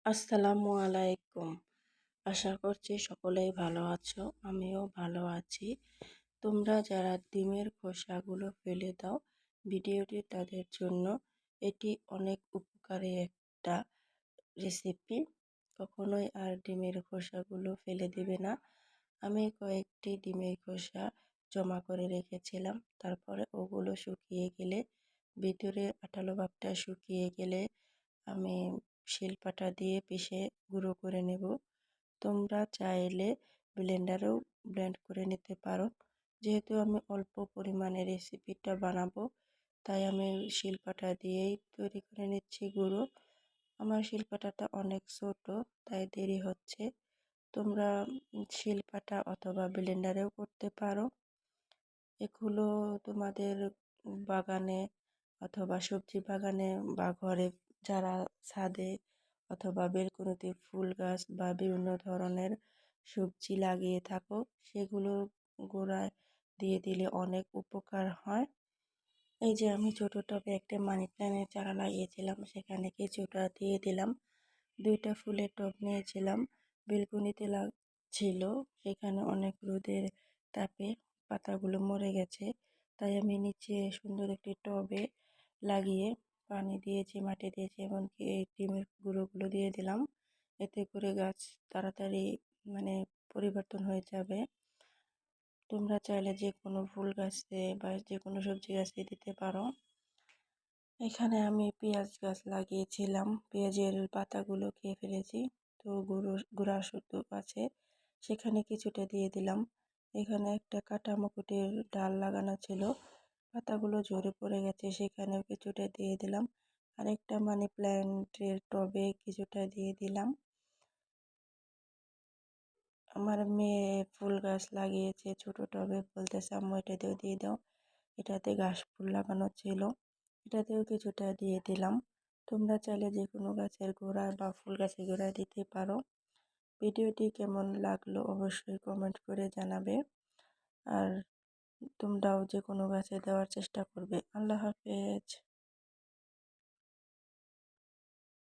আসসালামু আলাইকুম। আশা করছি সকলেই ভালো আছো। আমিও ভালো আছি। তোমরা যারা ডিমের খোসাগুলো ফেলে দাও, ভিডিওটি তাদের জন্য। এটি অনেক উপকারী একটা রেসিপি। কখনোই আর ডিমের খোসাগুলো ফেলে দিবে না। আমি কয়েকটি ডিমের খোসা জমা করে রেখেছিলাম। তারপরে ওগুলো শুকিয়ে গেলে, ভিতরে আঠালো ভাবটা শুকিয়ে গেলে আমি শিলপাটা দিয়ে পিষে গুঁড়ো করে নেব। তোমরা চাইলে ব্লেন্ডারেও ব্লেন্ড করে নিতে পারো। যেহেতু আমি অল্প পরিমাণে রেসিপিটা বানাবো, তাই আমি শিলপাটা দিয়েই তৈরি করে নিচ্ছি গুঁড়ো। আমার শিলপাটাটা অনেক ছোট, তাই দেরি হচ্ছে। তোমরা শিলপাটা অথবা ব্লেন্ডারেও করতে পারো। এগুলো তোমাদের বাগানে অথবা সবজি বাগানে বা ঘরে যারা ছাদে অথবা বেলকনিতে ফুল গাছ বা বিভিন্ন ধরনের সবজি লাগিয়ে থাকো, সেগুলো গোড়ায় দিয়ে দিলে অনেক উপকার হয়। এই যে আমি ছোট টবে একটা মানি প্ল্যান্টের চারা লাগিয়েছিলাম, সেখানে কিছুটা দিয়ে দিলাম। দুইটা ফুলের টব নিয়েছিলাম, বেলকনিতে ছিল, সেখানে অনেক রোদের তাপে পাতাগুলো মরে গেছে। তাই আমি নিচে সুন্দর একটি টবে লাগিয়ে পানি দিয়েছি, মাটি দিয়েছি, এমনকি এই ডিমের গুঁড়োগুলো দিয়ে দিলাম। এতে করে গাছ তাড়াতাড়ি মানে পরিবর্তন হয়ে যাবে। তোমরা চাইলে যে কোনো ফুল গাছে বা যে কোনো সবজি গাছে দিতে পারো। এখানে আমি পেঁয়াজ গাছ লাগিয়েছিলাম, পেঁয়াজের পাতাগুলো খেয়ে ফেলেছি, তো গুঁড়া শুধু আছে, সেখানে কিছুটা দিয়ে দিলাম। এখানে একটা কাটা মুকুটের ডাল লাগানো ছিল, পাতাগুলো ঝরে পড়ে গেছে, সেখানেও কিছুটা দিয়ে দিলাম। আরেকটা মানি প্ল্যান্টের টবে কিছুটা দিয়ে দিলাম। আমার মেয়ে ফুল গাছ লাগিয়েছে ছোট টবে, বলতেছে আম্মু এটাতেও দিয়ে দাও। এটাতে ঘাস ফুল লাগানো ছিল, এটাতেও কিছুটা দিয়ে দিলাম। তোমরা চাইলে যে কোনো গাছের গোড়ায় বা ফুল গাছের গোড়ায় দিতে পারো। ভিডিওটি কেমন লাগলো অবশ্যই কমেন্ট করে জানাবে। আর তোমরাও যে কোনো গাছে দেওয়ার চেষ্টা করবে। আল্লাহ হাফেজ।